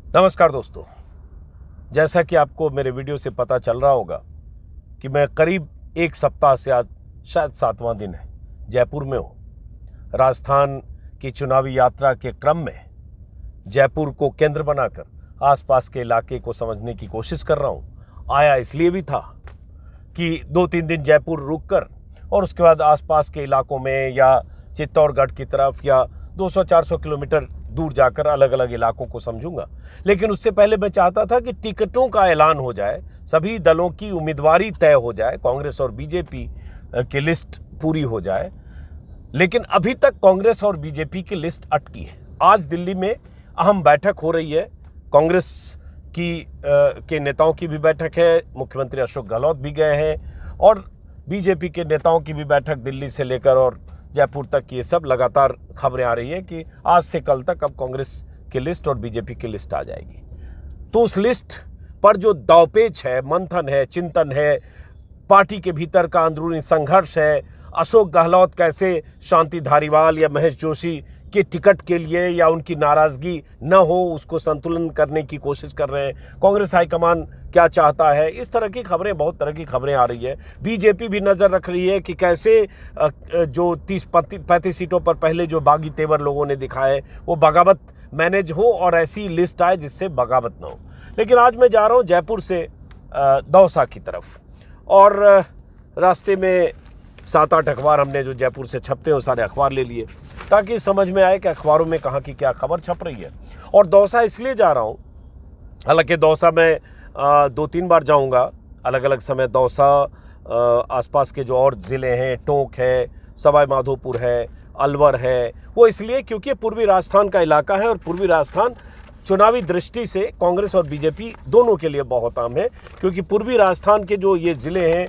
नमस्कार दोस्तों। जैसा कि आपको मेरे वीडियो से पता चल रहा होगा कि मैं करीब एक सप्ताह से, आज शायद 7वां दिन है, जयपुर में हूँ। राजस्थान की चुनावी यात्रा के क्रम में जयपुर को केंद्र बनाकर आसपास के इलाके को समझने की कोशिश कर रहा हूँ। आया इसलिए भी था कि 2-3 दिन जयपुर रुककर और उसके बाद आसपास के इलाकों में या चित्तौड़गढ़ की तरफ या 200-400 किलोमीटर दूर जाकर अलग अलग इलाकों को समझूंगा। लेकिन उससे पहले मैं चाहता था कि टिकटों का ऐलान हो जाए, सभी दलों की उम्मीदवारी तय हो जाए, कांग्रेस और बीजेपी की लिस्ट पूरी हो जाए। लेकिन अभी तक कांग्रेस और बीजेपी की लिस्ट अटकी है। आज दिल्ली में अहम बैठक हो रही है, कांग्रेस के नेताओं की भी बैठक है, मुख्यमंत्री अशोक गहलोत भी गए हैं और बीजेपी के नेताओं की भी बैठक दिल्ली से लेकर और जयपुर तक। ये सब लगातार खबरें आ रही है कि आज से कल तक अब कांग्रेस की लिस्ट और बीजेपी की लिस्ट आ जाएगी। तो उस लिस्ट पर जो दांवपेच है, मंथन है, चिंतन है, पार्टी के भीतर का अंदरूनी संघर्ष है, अशोक गहलोत कैसे शांति धारीवाल या महेश जोशी के टिकट के लिए या उनकी नाराजगी न हो उसको संतुलन करने की कोशिश कर रहे हैं, कांग्रेस हाईकमान क्या चाहता है, इस तरह की खबरें, बहुत तरह की खबरें आ रही है। बीजेपी भी नज़र रख रही है कि कैसे जो 30-35 सीटों पर पहले जो बागी तेवर लोगों ने दिखाए वो बगावत मैनेज हो और ऐसी लिस्ट आए जिससे बगावत ना हो। लेकिन आज मैं जा रहा हूँ जयपुर से दौसा की तरफ और रास्ते में 7-8 अखबार हमने जो जयपुर से छपते हैं वो सारे अखबार ले लिए ताकि समझ में आए कि अखबारों में कहाँ की क्या खबर छप रही है। और दौसा इसलिए जा रहा हूँ, हालांकि दौसा मैं 2-3 बार जाऊँगा अलग अलग समय। दौसा आसपास के जो और ज़िले हैं, टोंक है, सवाई माधोपुर है, अलवर है, वो इसलिए क्योंकि पूर्वी राजस्थान का इलाका है और पूर्वी राजस्थान चुनावी दृष्टि से कांग्रेस और बीजेपी दोनों के लिए बहुत अहम है। क्योंकि पूर्वी राजस्थान के जो ये ज़िले हैं,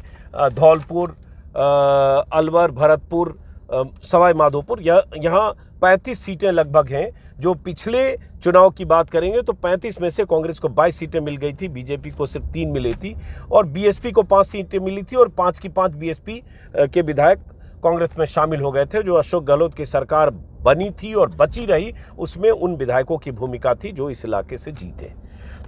धौलपुर, अलवर, भरतपुर, सवाई माधोपुर, यहाँ 35 सीटें लगभग हैं। जो पिछले चुनाव की बात करेंगे तो 35 में से कांग्रेस को 22 सीटें मिल गई थी, बीजेपी को सिर्फ 3 मिली थी और बीएसपी को 5 सीटें मिली थी और 5 की 5 बीएसपी के विधायक कांग्रेस में शामिल हो गए थे। जो अशोक गहलोत की सरकार बनी थी और बची रही, उसमें उन विधायकों की भूमिका थी जो इस इलाके से जीते।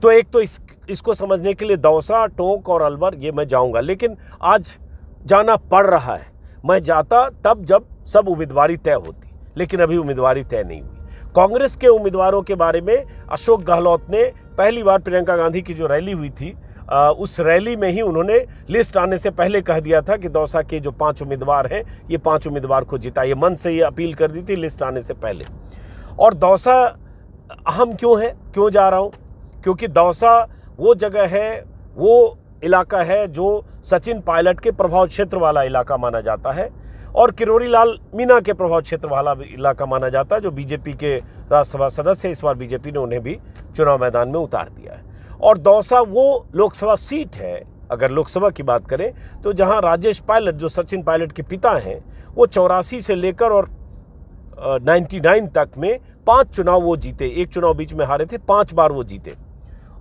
तो एक तो इसको समझने के लिए दौसा, टोंक और अलवर ये मैं जाऊँगा, लेकिन आज जाना पड़ रहा है। मैं जाता तब जब सब उम्मीदवारी तय होती, लेकिन अभी उम्मीदवारी तय नहीं हुई। कांग्रेस के उम्मीदवारों के बारे में अशोक गहलोत ने पहली बार प्रियंका गांधी की जो रैली हुई थी उस रैली में ही उन्होंने लिस्ट आने से पहले कह दिया था कि दौसा के जो 5 उम्मीदवार हैं ये 5 उम्मीदवार को जिताइए। मन से ये अपील कर दी थी लिस्ट आने से पहले। और दौसा अहम क्यों है, क्यों जा रहा हूँ? क्योंकि दौसा वो जगह है, वो इलाका है जो सचिन पायलट के प्रभाव क्षेत्र वाला इलाका माना जाता है और किरोड़ी लाल मीणा के प्रभाव क्षेत्र वाला इलाका माना जाता है, जो बीजेपी के राज्यसभा सदस्य है। इस बार बीजेपी ने उन्हें भी चुनाव मैदान में उतार दिया है। और दौसा वो लोकसभा सीट है, अगर लोकसभा की बात करें तो जहां राजेश पायलट, जो सचिन पायलट के पिता हैं, वो 84 से लेकर और 99 तक में 5 चुनाव वो जीते। एक चुनाव बीच में हारे थे, 5 बार वो जीते।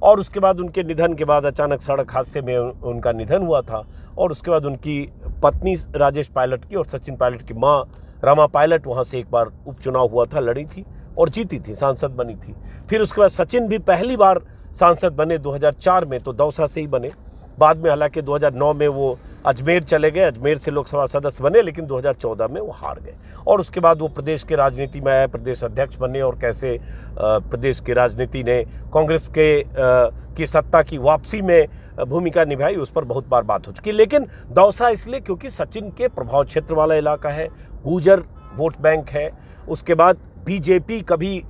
और उसके बाद उनके निधन के बाद अचानक सड़क हादसे में उनका निधन हुआ था और उसके बाद उनकी पत्नी राजेश पायलट की और सचिन पायलट की मां रमा पायलट वहां से एक बार उपचुनाव हुआ था, लड़ी थी और जीती थी, सांसद बनी थी। फिर उसके बाद सचिन भी पहली बार सांसद बने 2004 में, तो दौसा से ही बने। बाद में हालांकि 2009 में वो अजमेर चले गए, अजमेर से लोकसभा सदस्य बने, लेकिन 2014 में वो हार गए। और उसके बाद वो प्रदेश के राजनीति में आए, प्रदेश अध्यक्ष बने और कैसे प्रदेश की राजनीति ने कांग्रेस की सत्ता की वापसी में भूमिका निभाई, उस पर बहुत बार बात हो चुकी। लेकिन दौसा इसलिए क्योंकि सचिन के प्रभाव क्षेत्र वाला इलाका है, गुर्जर वोट बैंक है। उसके बाद बीजेपी कभी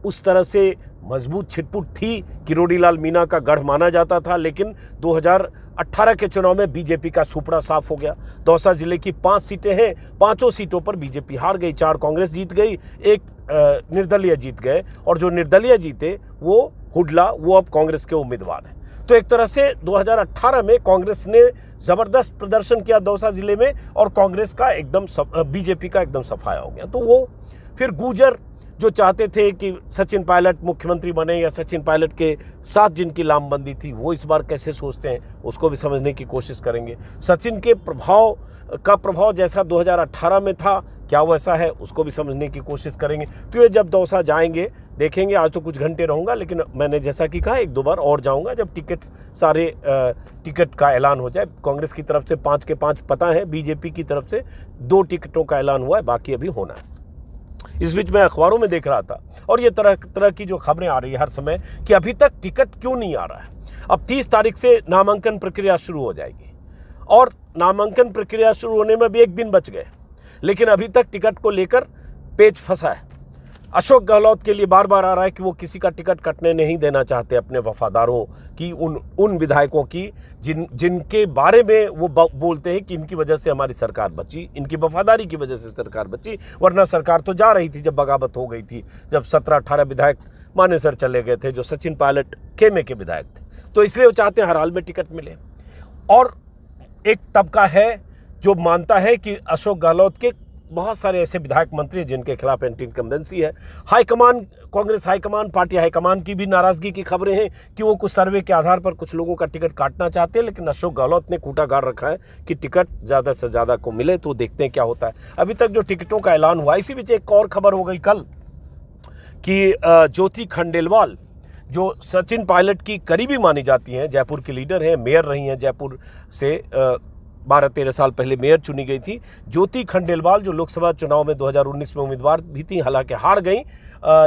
उस तरह से मजबूत छिटपुट थी, किरोड़ी लाल मीणा का गढ़ माना जाता था, लेकिन 2018 के चुनाव में बीजेपी का सुपड़ा साफ हो गया। दौसा जिले की 5 सीटें हैं, 5 सीटों पर बीजेपी हार गई, 4 कांग्रेस जीत गई, 1 निर्दलीय जीत गए और जो निर्दलीय जीते वो हुडला, वो अब कांग्रेस के उम्मीदवार हैं। तो एक तरह से 2018 में कांग्रेस ने जबरदस्त प्रदर्शन किया दौसा जिले में और कांग्रेस का एकदम बीजेपी का एकदम सफाया हो गया। तो वो फिर गुर्जर जो चाहते थे कि सचिन पायलट मुख्यमंत्री बने या सचिन पायलट के साथ जिनकी लामबंदी थी वो इस बार कैसे सोचते हैं उसको भी समझने की कोशिश करेंगे। सचिन के प्रभाव जैसा 2018 में था क्या वैसा है उसको भी समझने की कोशिश करेंगे। तो ये जब दौसा जाएंगे देखेंगे। आज तो कुछ घंटे रहूँगा, लेकिन मैंने जैसा कि कहा 1-2 बार और जाऊँगा जब सारे टिकट का ऐलान हो जाए। कांग्रेस की तरफ से 5 के 5 पता है, बीजेपी की तरफ से 2 टिकटों का ऐलान हुआ है, बाकी अभी होना है। इस बीच मैं अखबारों में देख रहा था और ये तरह तरह की जो खबरें आ रही है हर समय कि अभी तक टिकट क्यों नहीं आ रहा है। अब 30 तारीख से नामांकन प्रक्रिया शुरू हो जाएगी और नामांकन प्रक्रिया शुरू होने में भी 1 दिन बच गए, लेकिन अभी तक टिकट को लेकर पेच फंसा है। अशोक गहलोत के लिए बार बार आ रहा है कि वो किसी का टिकट कटने नहीं देना चाहते अपने वफादारों की, उन विधायकों की जिनके बारे में वो बोलते हैं कि इनकी वजह से हमारी सरकार बची, इनकी वफादारी की वजह से सरकार बची, वरना सरकार तो जा रही थी जब बगावत हो गई थी, जब 17-18 विधायक मानेसर चले गए थे जो सचिन पायलट खेमे के विधायक थे। तो इसलिए वो चाहते हैं हर हाल में टिकट मिले। और एक तबका है जो मानता है कि अशोक गहलोत के बहुत सारे ऐसे विधायक मंत्री जिनके खिलाफ एंटी इनकम्बेंसी है। High command, Congress high command, party high command की भी नाराजगी की खबरें हैं कि वो कुछ सर्वे के आधार पर कुछ लोगों का टिकट काटना चाहते हैं, लेकिन अशोक गहलोत ने कूटा गाड़ रखा है कि टिकट ज़्यादा से ज़्यादा को मिले। तो देखते हैं क्या होता है। अभी तक जो टिकटों का ऐलान हुआ, इसी बीच एक और खबर हो गई कल कि ज्योति खंडेलवाल जो सचिन पायलट की करीबी मानी जाती हैं, जयपुर की लीडर हैं, मेयर रही हैं जयपुर से, 12-13 साल पहले मेयर चुनी गई थी। ज्योति खंडेलवाल जो लोकसभा चुनाव में 2019 में उम्मीदवार भी थी, हालांकि हार गई,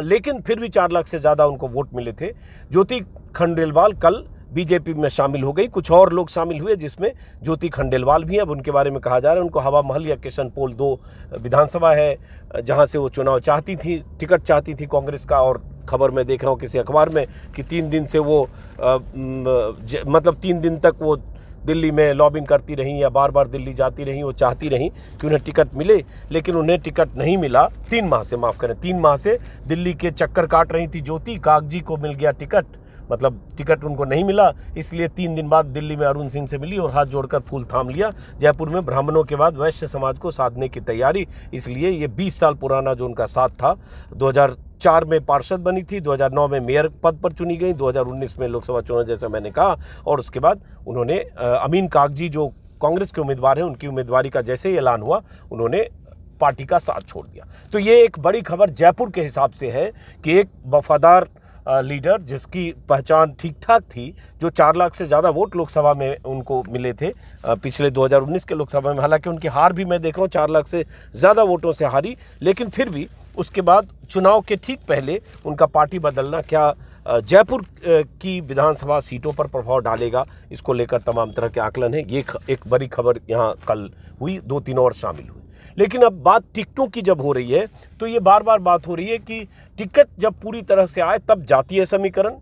लेकिन फिर भी 4 लाख से ज़्यादा उनको वोट मिले थे। ज्योति खंडेलवाल कल बीजेपी में शामिल हो गई। कुछ और लोग शामिल हुए जिसमें ज्योति खंडेलवाल भी हैं। अब उनके बारे में कहा जा रहा है उनको हवा महल या किशनपोल 2 विधानसभा है जहां से वो चुनाव चाहती थी, टिकट चाहती थी कांग्रेस का। और खबर मैं देख रहा हूँ किसी अखबार में कि 3 दिन से वो मतलब 3 दिन तक वो दिल्ली में लॉबिंग करती रहीं या बार बार दिल्ली जाती रहीं, वो चाहती रहीं कि उन्हें टिकट मिले, लेकिन उन्हें टिकट नहीं मिला। 3 माह से, माफ़ करें, 3 माह से दिल्ली के चक्कर काट रही थी ज्योति। कागजी को मिल गया टिकट, मतलब टिकट उनको नहीं मिला, इसलिए 3 दिन बाद दिल्ली में अरुण सिंह से मिली और हाथ जोड़कर फूल थाम लिया। जयपुर में ब्राह्मणों के बाद वैश्य समाज को साधने की तैयारी, इसलिए ये 20 साल पुराना जो उनका साथ था, 2004 में पार्षद बनी थी, 2009 में मेयर पद पर चुनी गई, 2019 में लोकसभा चुनाव जैसा मैंने कहा, और उसके बाद उन्होंने अमीन कागजी जो कांग्रेस के उम्मीदवार हैं उनकी उम्मीदवारी का जैसे ही ऐलान हुआ उन्होंने पार्टी का साथ छोड़ दिया। तो ये एक बड़ी खबर जयपुर के हिसाब से है कि एक वफादार लीडर जिसकी पहचान ठीक ठाक थी, जो 4 लाख से ज़्यादा वोट लोकसभा में उनको मिले थे पिछले 2019 के लोकसभा में, हालांकि उनकी हार भी मैं देख रहा हूँ 4 लाख से ज़्यादा वोटों से हारी, लेकिन फिर भी उसके बाद चुनाव के ठीक पहले उनका पार्टी बदलना क्या जयपुर की विधानसभा सीटों पर प्रभाव डालेगा, इसको लेकर तमाम तरह के आकलन है। ये एक बड़ी खबर यहाँ कल हुई, 2-3 और शामिल हुई। लेकिन अब बात टिकटों की जब हो रही है तो ये बार बार बात हो रही है कि टिकट जब पूरी तरह से आए तब जातीय समीकरण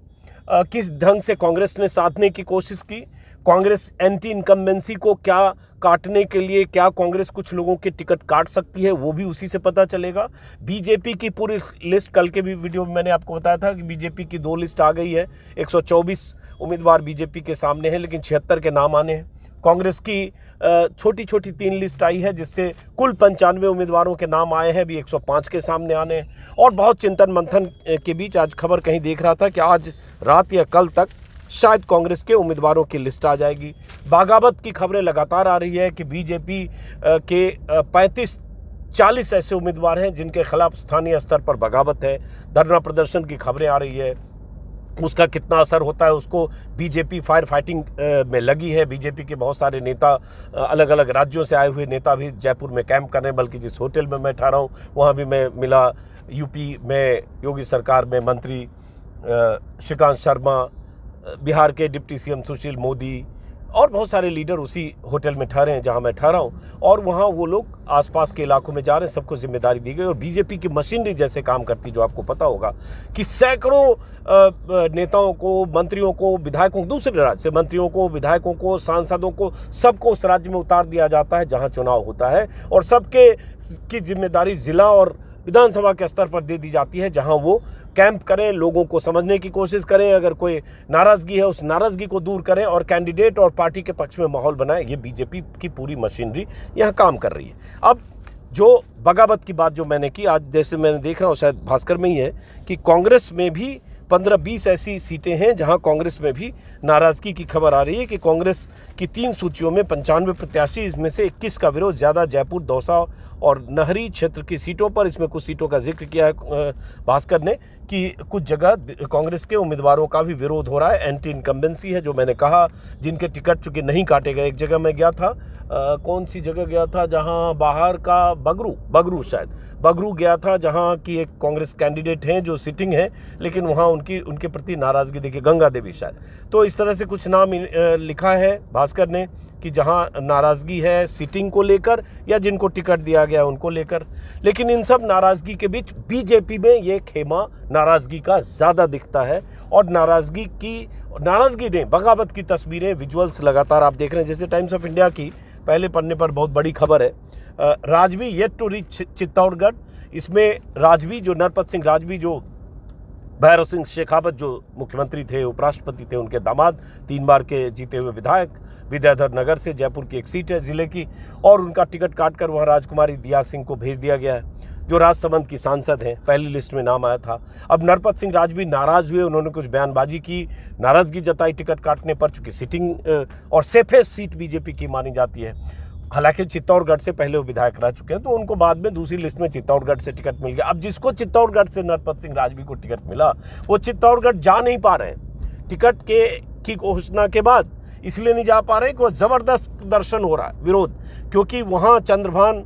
किस ढंग से कांग्रेस ने साधने की कोशिश की, कांग्रेस एंटी इनकम्बेंसी को क्या काटने के लिए क्या कांग्रेस कुछ लोगों के टिकट काट सकती है, वो भी उसी से पता चलेगा। बीजेपी की पूरी लिस्ट, कल के भी वीडियो में मैंने आपको बताया था कि बीजेपी की 2 लिस्ट आ गई है, 124 उम्मीदवार बीजेपी के सामने हैं, लेकिन 76 के नाम आने हैं। कांग्रेस की छोटी छोटी 3 लिस्ट आई है जिससे कुल 95 उम्मीदवारों के नाम आए हैं, भी 105 के सामने आने हैं। और बहुत चिंतन मंथन के बीच आज खबर कहीं देख रहा था कि आज रात या कल तक शायद कांग्रेस के उम्मीदवारों की लिस्ट आ जाएगी। बगावत की खबरें लगातार आ रही है कि बीजेपी के 35-40 ऐसे उम्मीदवार हैं जिनके खिलाफ स्थानीय स्तर पर बगावत है, धरना प्रदर्शन की खबरें आ रही है। उसका कितना असर होता है उसको बीजेपी फायर फाइटिंग में लगी है। बीजेपी के बहुत सारे नेता, अलग अलग राज्यों से आए हुए नेता भी जयपुर में कैंप कर रहे हैं, बल्कि जिस होटल में मैं ठहरा हूँ वहाँ भी मैं मिला। यूपी में योगी सरकार में मंत्री श्रीकांत शर्मा, बिहार के डिप्टी सीएम सुशील मोदी और बहुत सारे लीडर उसी होटल में ठहरे हैं जहां मैं ठहरा हूं, और वहां वो लोग आसपास के इलाकों में जा रहे हैं। सबको जिम्मेदारी दी गई और बीजेपी की मशीनरी जैसे काम करती, जो आपको पता होगा कि सैकड़ों नेताओं को, मंत्रियों को, विधायकों, दूसरे राज्य से मंत्रियों को, विधायकों को, सांसदों को, सबको उस राज्य में उतार दिया जाता है जहाँ चुनाव होता है, और सबके की जिम्मेदारी जिला और विधानसभा के स्तर पर दे दी जाती है जहां वो कैंप करें, लोगों को समझने की कोशिश करें, अगर कोई नाराज़गी है उस नाराज़गी को दूर करें और कैंडिडेट और पार्टी के पक्ष में माहौल बनाएं। ये बीजेपी की पूरी मशीनरी यहाँ काम कर रही है। अब जो बगावत की बात जो मैंने की, आज जैसे मैंने देख रहा हूँ शायद भास्कर में ही है कि कांग्रेस में भी 15-20 ऐसी सीटें हैं जहां कांग्रेस में भी नाराजगी की खबर आ रही है कि कांग्रेस की 3 सूचियों में 95 प्रत्याशी, इसमें से 21 का विरोध ज़्यादा जयपुर, दौसा और नहरी क्षेत्र की सीटों पर। इसमें कुछ सीटों का जिक्र किया है भास्कर ने कि कुछ जगह कांग्रेस के उम्मीदवारों का भी विरोध हो रहा है, एंटी इनकम्बेंसी है, जो मैंने कहा, जिनके टिकट चूँकि नहीं काटे गए। एक जगह मैं गया था, कौन सी जगह गया था, जहां बाहर का बगरू शायद बगरू गया था, जहां की एक कांग्रेस कैंडिडेट हैं जो सिटिंग है, लेकिन वहां उनके प्रति नाराज़गी देखिए, गंगा देवी शायद। तो इस तरह से कुछ नाम लिखा है भास्कर ने कि जहां नाराज़गी है सिटिंग को लेकर या जिनको टिकट दिया गया उनको लेकर। लेकिन इन सब नाराज़गी के बीच बीजेपी में ये खेमा नाराज़गी का ज़्यादा दिखता है, और नाराज़गी ने बगावत की तस्वीरें, विजुअल्स लगातार आप देख रहे हैं। जैसे टाइम्स ऑफ इंडिया की पहले पन्ने पर बहुत बड़ी खबर है, Rajvi yet to reach Chittorgarh. इसमें राजवी, जो नरपत सिंह राजवी, जो भैरव सिंह शेखावत जो मुख्यमंत्री थे, उपराष्ट्रपति थे, उनके दामाद, 3 बार के जीते हुए विधायक, विद्याधर नगर से जयपुर की एक सीट है जिले की, और उनका टिकट काटकर वहाँ राजकुमारी दिया सिंह को भेज दिया गया है, जो राजसमंद की सांसद हैं, पहली लिस्ट में नाम आया था। अब नरपत सिंह राजवी नाराज़ हुए, उन्होंने कुछ बयानबाजी की, नाराज़गी जताई टिकट काटने पर, चूँकि सिटिंग और सेफेस्ट सीट बीजेपी की मानी जाती है। हालांकि चित्तौड़गढ़ से पहले वो विधायक रह चुके हैं, तो उनको बाद में दूसरी लिस्ट में चित्तौड़गढ़ से टिकट मिल गया। अब जिसको चित्तौड़गढ़ से नरपत सिंह राजवी को टिकट मिला, वो चित्तौड़गढ़ जा नहीं पा रहे हैं टिकट की घोषणा के बाद। इसलिए नहीं जा पा रहे कि वो ज़बरदस्त प्रदर्शन हो रहा है, विरोध, क्योंकि वहाँ चंद्रभान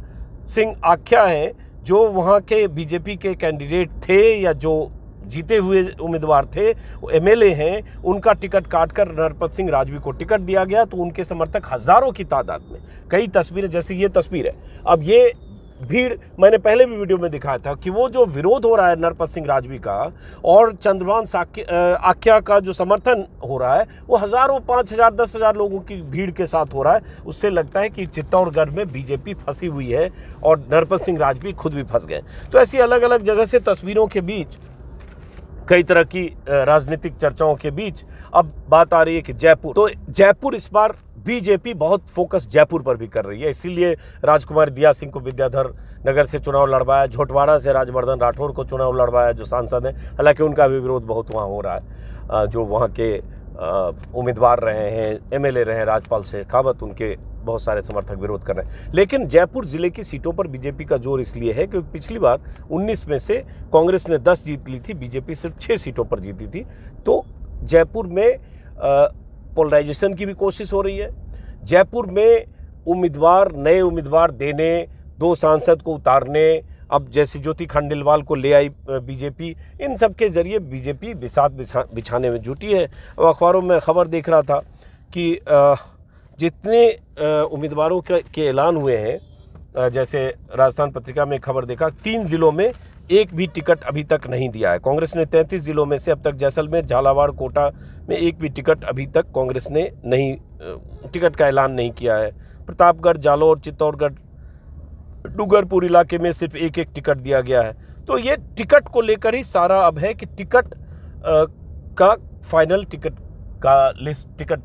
सिंह आख्या हैं, जो वहाँ के बीजेपी के कैंडिडेट थे या जो जीते हुए उम्मीदवार थे, वो एमएलए हैं, उनका टिकट काटकर नरपत सिंह राजवी को टिकट दिया गया। तो उनके समर्थक हज़ारों की तादाद में, कई तस्वीरें, जैसे ये तस्वीर है, अब ये भीड़ मैंने पहले भी वीडियो में दिखाया था कि वो जो विरोध हो रहा है नरपत सिंह राजवी का और चंद्रभान आख्या का जो समर्थन हो रहा है, वो हज़ारों, 5,000, 10,000 लोगों की भीड़ के साथ हो रहा है। उससे लगता है कि चित्तौड़गढ़ में बीजेपी फंसी हुई है और नरपत सिंह राजवी खुद भी फंस गए। तो ऐसी अलग अलग जगह से तस्वीरों के बीच, कई तरह की राजनीतिक चर्चाओं के बीच अब बात आ रही है कि जयपुर इस बार बीजेपी बहुत फोकस जयपुर पर भी कर रही है। इसीलिए राजकुमार दिया सिंह को विद्याधर नगर से चुनाव लड़वाया, झोटवाड़ा से राजवर्धन राठौर को चुनाव लड़वाया, जो सांसद हैं। हालांकि उनका भी विरोध बहुत वहाँ हो रहा है, जो वहाँ के उम्मीदवार रहे हैं, एमएलए रहे हैं राजपाल शेखावत, उनके बहुत सारे समर्थक विरोध कर रहे हैं। लेकिन जयपुर जिले की सीटों पर बीजेपी का जोर इसलिए है क्योंकि पिछली बार 19 में से कांग्रेस ने 10 जीत ली थी, बीजेपी सिर्फ 6 सीटों पर जीती थी। तो जयपुर में पोलराइजेशन की भी कोशिश हो रही है। जयपुर में नए उम्मीदवार देने, 2 सांसद को उतारने, अब जैसे ज्योति खंडेलवाल को ले आई बीजेपी, इन सब के जरिए बीजेपी बिसात बिछाने में जुटी है। अब अखबारों में खबर देख रहा था कि जितने उम्मीदवारों के ऐलान हुए हैं, जैसे राजस्थान पत्रिका में खबर देखा, 3 जिलों में एक भी टिकट अभी तक नहीं दिया है कांग्रेस ने। 33 जिलों में से अब तक जैसलमेर, झालावाड़, कोटा में एक भी टिकट अभी तक कांग्रेस ने टिकट का ऐलान नहीं किया है। प्रतापगढ़, जालौर, चित्तौड़गढ़, डूंगरपुर इलाके में सिर्फ एक टिकट दिया गया है। तो ये टिकट को लेकर ही सारा अब है कि टिकट का फाइनल, टिकट का लिस्ट, टिकट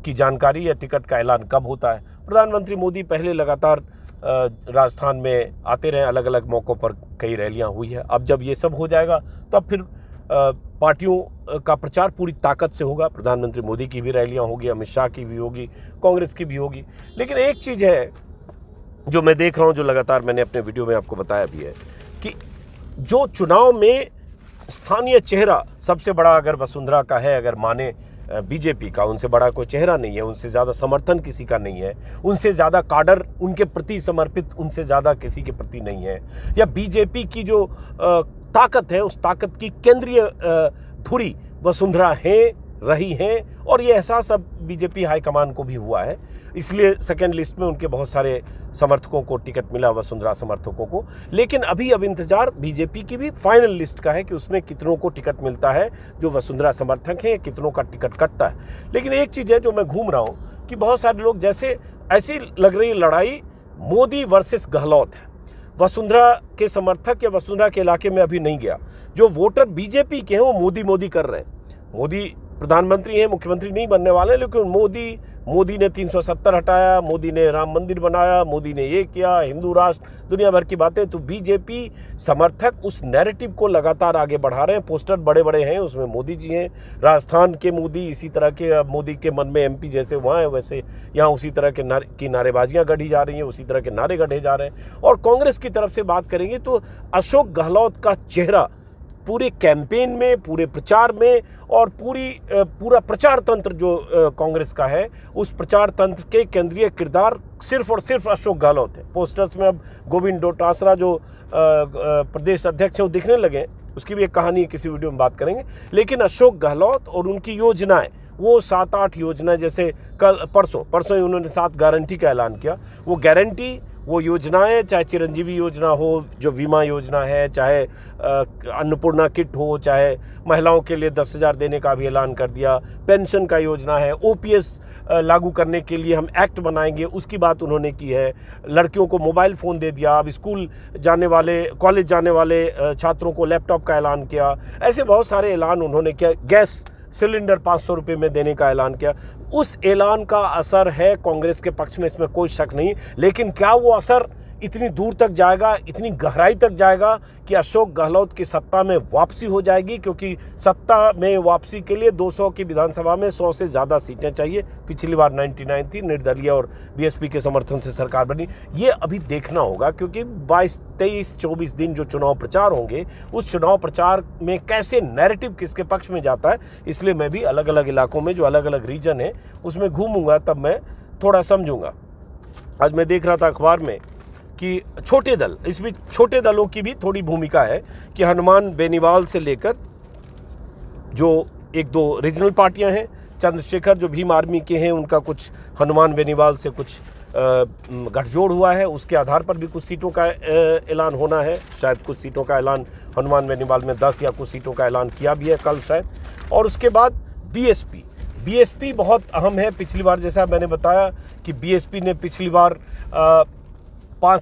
की जानकारी या टिकट का ऐलान कब होता है। प्रधानमंत्री मोदी पहले लगातार राजस्थान में आते रहे, अलग अलग मौक़ों पर कई रैलियां हुई है। अब जब ये सब हो जाएगा तो अब फिर पार्टियों का प्रचार पूरी ताकत से होगा। प्रधानमंत्री मोदी की भी रैलियां होगी, अमित शाह की भी होगी, कांग्रेस की भी होगी। लेकिन एक चीज़ है जो मैं देख रहा हूं, जो लगातार मैंने अपने वीडियो में आपको बताया भी है, कि जो चुनाव में स्थानीय चेहरा सबसे बड़ा अगर वसुंधरा का है, अगर माने बीजेपी का, उनसे बड़ा कोई चेहरा नहीं है, उनसे ज़्यादा समर्थन किसी का नहीं है, उनसे ज़्यादा काडर उनके प्रति समर्पित उनसे ज़्यादा किसी के प्रति नहीं है, या बीजेपी की जो ताकत है, उस ताकत की केंद्रीय धुरी वसुंधरा रही हैं, और ये एहसास अब बीजेपी हाईकमान को भी हुआ है। इसलिए सेकेंड लिस्ट में उनके बहुत सारे समर्थकों को टिकट मिला, वसुंधरा समर्थकों को। लेकिन अब इंतजार बीजेपी की भी फाइनल लिस्ट का है कि उसमें कितनों को टिकट मिलता है जो वसुंधरा समर्थक हैं, कितनों का टिकट कटता है। लेकिन एक चीज़ है जो मैं घूम रहा हूँ कि बहुत सारे लोग, जैसे ऐसी लग रही लड़ाई मोदी वर्सेस गहलोत है। वसुंधरा के समर्थक या वसुंधरा के इलाके में अभी नहीं गया, जो वोटर बीजेपी के हैं वो मोदी कर रहे हैं। मोदी प्रधानमंत्री हैं, मुख्यमंत्री नहीं बनने वाले, लेकिन मोदी ने 370 हटाया, मोदी ने राम मंदिर बनाया, मोदी ने ये किया, हिंदू राष्ट्र, दुनिया भर की बातें। तो बीजेपी समर्थक उस नैरेटिव को लगातार आगे बढ़ा रहे हैं। पोस्टर बड़े बड़े हैं, उसमें मोदी जी हैं, राजस्थान के मोदी, इसी तरह के मोदी के मन में एमपी जैसे वहाँ है वैसे यहाँ उसी तरह की नारेबाजियाँ गढ़ी जा रही हैं, उसी तरह के नारे गढ़े जा रहे हैं। और कांग्रेस की तरफ से बात करेंगे तो अशोक गहलोत का चेहरा पूरे कैंपेन में, पूरे प्रचार में और पूरा प्रचार तंत्र जो कांग्रेस का है, उस प्रचार तंत्र के केंद्रीय किरदार सिर्फ और सिर्फ अशोक गहलोत है। पोस्टर्स में अब गोविंद डोटासरा जो प्रदेश अध्यक्ष हैं वो दिखने लगे, उसकी भी एक कहानी किसी वीडियो में बात करेंगे। लेकिन अशोक गहलोत और उनकी योजनाएं, वो 7-8 योजनाएं, जैसे परसों ही उन्होंने 7 गारंटी का ऐलान किया। वो गारंटी, वो योजनाएं, चाहे चिरंजीवी योजना हो जो बीमा योजना है, चाहे अन्नपूर्णा किट हो, चाहे महिलाओं के लिए 10,000 देने का भी ऐलान कर दिया, पेंशन का योजना है, ओपीएस लागू करने के लिए हम एक्ट बनाएंगे, उसकी बात उन्होंने की है। लड़कियों को मोबाइल फ़ोन दे दिया, अब स्कूल जाने वाले, कॉलेज जाने वाले छात्रों को लैपटॉप का ऐलान किया। ऐसे बहुत सारे ऐलान उन्होंने किया। गैस सिलेंडर 500 रुपये में देने का ऐलान किया। उस ऐलान का असर है कांग्रेस के पक्ष में, इसमें कोई शक नहीं। लेकिन क्या वो असर इतनी दूर तक जाएगा, इतनी गहराई तक जाएगा कि अशोक गहलोत की सत्ता में वापसी हो जाएगी? क्योंकि सत्ता में वापसी के लिए 200 की विधानसभा में 100 से ज़्यादा सीटें चाहिए। पिछली बार 99 थी, निर्दलीय और बीएसपी के समर्थन से सरकार बनी। ये अभी देखना होगा, क्योंकि 22, 23, 24 दिन जो चुनाव प्रचार होंगे, उस चुनाव प्रचार में कैसे नैरेटिव किसके पक्ष में जाता है। इसलिए मैं भी अलग अलग इलाकों में, जो अलग अलग रीजन है, उसमें घूमूंगा, तब मैं थोड़ा समझूंगा। आज मैं देख रहा था अखबार में कि छोटे दल, इसमें छोटे दलों की भी थोड़ी भूमिका है कि हनुमान बेनीवाल से लेकर जो 1-2 रीजनल पार्टियां हैं, चंद्रशेखर जो भीम आर्मी के हैं, उनका कुछ हनुमान बेनीवाल से कुछ गठजोड़ हुआ है, उसके आधार पर भी कुछ सीटों का ऐलान होना है। शायद कुछ सीटों का ऐलान हनुमान बेनीवाल में 10 या कुछ सीटों का ऐलान किया भी है कल शायद। और उसके बाद बीएसपी बहुत अहम है। पिछली बार जैसा मैंने बताया कि बीएसपी ने पिछली बार 6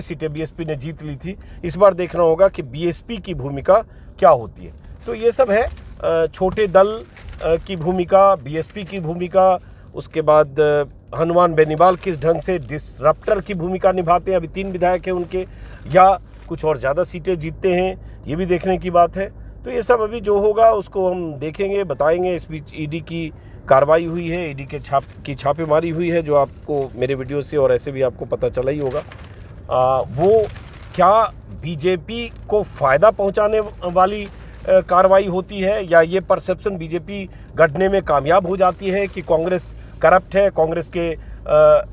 सीटें बीएसपी ने जीत ली थी। इस बार देखना होगा कि बीएसपी की भूमिका क्या होती है। तो ये सब है छोटे दल की भूमिका, बीएसपी की भूमिका, उसके बाद हनुमान बेनीवाल किस ढंग से डिसरप्टर की भूमिका निभाते हैं। अभी 3 विधायक हैं उनके, या कुछ और ज़्यादा सीटें जीतते हैं, ये भी देखने की बात है। तो ये सब अभी जो होगा उसको हम देखेंगे, बताएंगे। इस बीच ईडी की कार्रवाई हुई है, ईडी के छापेमारी हुई है, जो आपको मेरे वीडियो से और ऐसे भी आपको पता चला ही होगा। वो क्या बीजेपी को फ़ायदा पहुंचाने वाली कार्रवाई होती है, या ये परसेप्शन बीजेपी गढ़ने में कामयाब हो जाती है कि कांग्रेस करप्ट है, कांग्रेस के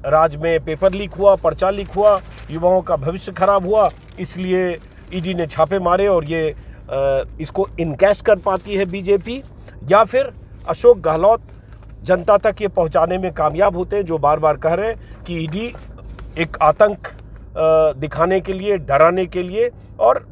राज में पेपर लीक हुआ, पर्चा लीक हुआ, युवाओं का भविष्य खराब हुआ, इसलिए ईडी ने छापे मारे और ये इसको इनकैश कर पाती है बीजेपी। या फिर अशोक गहलोत जनता तक ये पहुंचाने में कामयाब होते हैं, जो बार बार कह रहे हैं कि ईडी एक आतंक दिखाने के लिए, डराने के लिए और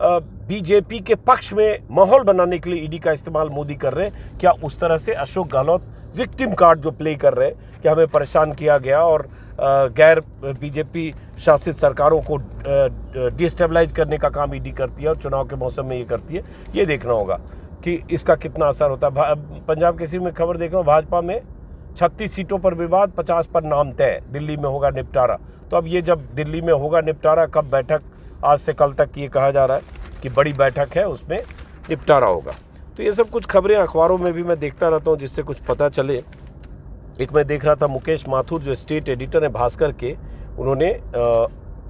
बीजेपी के पक्ष में माहौल बनाने के लिए ईडी का इस्तेमाल मोदी कर रहे हैं। क्या उस तरह से अशोक गहलोत विक्टिम कार्ड जो प्ले कर रहे हैं कि हमें परेशान किया गया और गैर बीजेपी शासित सरकारों को डिस्टेबलाइज करने का काम ईडी करती है और चुनाव के मौसम में ये करती है, ये देखना होगा कि इसका कितना असर होता है। पंजाब केसरी में खबर देख रहा हूँ, भाजपा में 36 सीटों पर विवाद, 50 पर नाम तय, दिल्ली में होगा निपटारा। तो अब ये जब दिल्ली में होगा निपटारा, कब बैठक, आज से कल तक ये कहा जा रहा है कि बड़ी बैठक है, उसमें निपटारा होगा। तो ये सब कुछ खबरें अखबारों में भी मैं देखता रहता हूँ, जिससे कुछ पता चले। एक मैं देख रहा था, मुकेश माथुर जो स्टेट एडिटर हैं भास्कर के, उन्होंने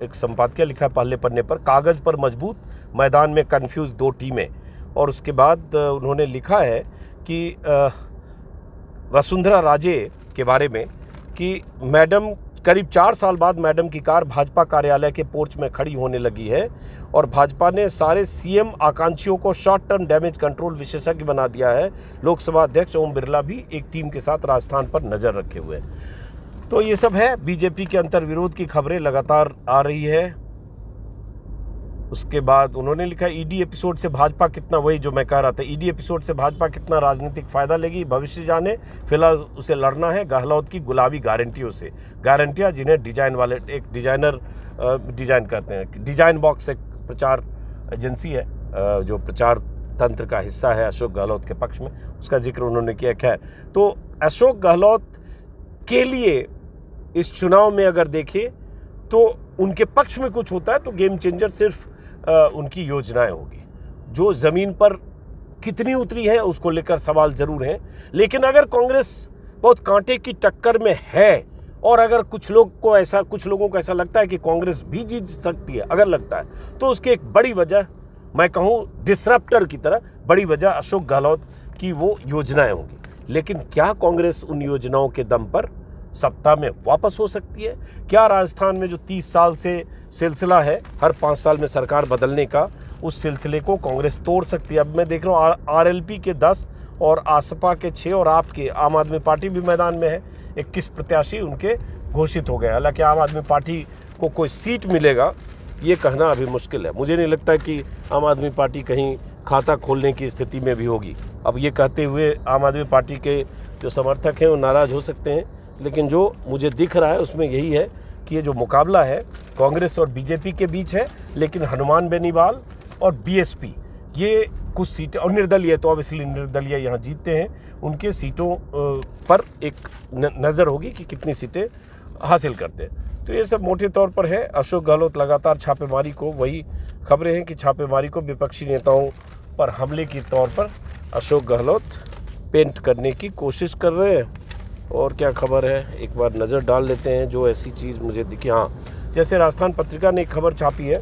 एक संपादकीय लिखा पहले पन्ने पर, कागज़ पर मजबूत, मैदान में कन्फ्यूज 2 टीमें। और उसके बाद उन्होंने लिखा है कि वसुंधरा राजे के बारे में कि मैडम, करीब 4 साल बाद मैडम की कार भाजपा कार्यालय के पोर्च में खड़ी होने लगी है और भाजपा ने सारे सीएम आकांक्षियों को शॉर्ट टर्म डैमेज कंट्रोल विशेषज्ञ बना दिया है। लोकसभा अध्यक्ष ओम बिरला भी एक टीम के साथ राजस्थान पर नज़र रखे हुए हैं। तो ये सब है, बीजेपी के अंतर्विरोध की खबरें लगातार आ रही है। उसके बाद उन्होंने लिखा, ईडी एपिसोड से भाजपा कितना, वही जो मैं कह रहा था, ईडी एपिसोड से भाजपा कितना राजनीतिक फायदा लेगी भविष्य जाने, फिलहाल उसे लड़ना है गहलोत की गुलाबी गारंटियों से। गारंटियां जिन्हें डिजाइन वाले, एक डिजाइनर डिजाइन करते हैं, डिजाइन बॉक्स एक प्रचार एजेंसी है जो प्रचार तंत्र का हिस्सा है अशोक गहलोत के पक्ष में, उसका जिक्र उन्होंने किया। खैर, तो अशोक गहलोत के लिए इस चुनाव में अगर देखें तो उनके पक्ष में कुछ होता है तो गेम चेंजर सिर्फ उनकी योजनाएं होगी। जो ज़मीन पर कितनी उतरी है उसको लेकर सवाल ज़रूर हैं, लेकिन अगर कांग्रेस बहुत कांटे की टक्कर में है और अगर कुछ लोगों को ऐसा लगता है कि कांग्रेस भी जीत सकती है, अगर लगता है, तो उसकी एक बड़ी वजह, मैं कहूँ डिसरप्टर की तरह बड़ी वजह अशोक गहलोत की वो योजनाएं होंगी। लेकिन क्या कांग्रेस उन योजनाओं के दम पर सत्ता में वापस हो सकती है? क्या राजस्थान में जो 30 साल से सिलसिला है हर 5 साल में सरकार बदलने का, उस सिलसिले को कांग्रेस तोड़ सकती है? अब मैं देख रहा हूँ आरएलपी के 10 और आसपा के 6 और आपके आम आदमी पार्टी भी मैदान में है। 21 प्रत्याशी उनके घोषित हो गए। हालांकि आम आदमी पार्टी को कोई सीट मिलेगा ये कहना अभी मुश्किल है। मुझे नहीं लगता कि आम आदमी पार्टी कहीं खाता खोलने की स्थिति में भी होगी। अब ये कहते हुए आम आदमी पार्टी के जो समर्थक हैं वो नाराज़ हो सकते हैं, लेकिन जो मुझे दिख रहा है उसमें यही है कि ये जो मुकाबला है कांग्रेस और बीजेपी के बीच है, लेकिन हनुमान बेनीवाल और बीएसपी ये कुछ सीटें, और निर्दलीय तो ऑब्वियसली निर्दलीय यहाँ जीतते हैं, उनके सीटों पर एक नज़र होगी कि कितनी सीटें हासिल करते हैं। तो ये सब मोटे तौर पर है। अशोक गहलोत लगातार छापेमारी को, वही खबरें हैं कि छापेमारी को विपक्षी नेताओं पर हमले के तौर पर अशोक गहलोत पेंट करने की कोशिश कर रहे हैं। और क्या खबर है एक बार नज़र डाल लेते हैं जो ऐसी चीज़ मुझे दिखी। हाँ, जैसे राजस्थान पत्रिका ने एक खबर छापी है,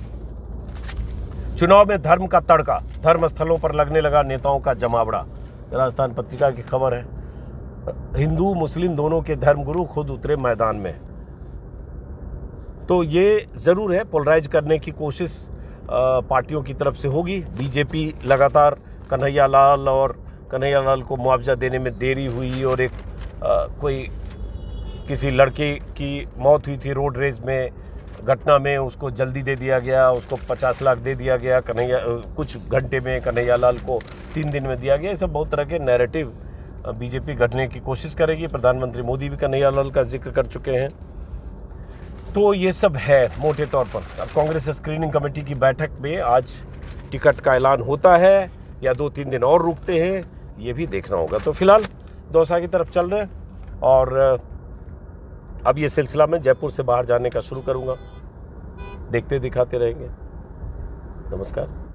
चुनाव में धर्म का तड़का, धर्मस्थलों पर लगने लगा नेताओं का जमावड़ा। राजस्थान पत्रिका की खबर है, हिंदू मुस्लिम दोनों के धर्मगुरु खुद उतरे मैदान में। तो ये ज़रूर है, पोलराइज करने की कोशिश पार्टियों की तरफ से होगी। बीजेपी लगातार कन्हैया लाल को मुआवजा देने में देरी हुई, और एक कोई किसी लड़के की मौत हुई थी रोड रेज में, घटना में उसको जल्दी दे दिया गया, उसको 50 लाख दे दिया गया, कुछ घंटे में कन्हैया लाल को 3 दिन में दिया गया। ये सब बहुत तरह के नैरेटिव बीजेपी गढ़ने की कोशिश करेगी। प्रधानमंत्री मोदी भी कन्हैया लाल का जिक्र कर चुके हैं। तो ये सब है मोटे तौर पर। अब कांग्रेस स्क्रीनिंग कमेटी की बैठक में आज टिकट का ऐलान होता है या 2-3 दिन और रुकते हैं, ये भी देखना होगा। तो फिलहाल दौसा की तरफ चल रहे हैं, और अब ये सिलसिला मैं जयपुर से बाहर जाने का शुरू करूँगा। देखते दिखाते रहेंगे। नमस्कार।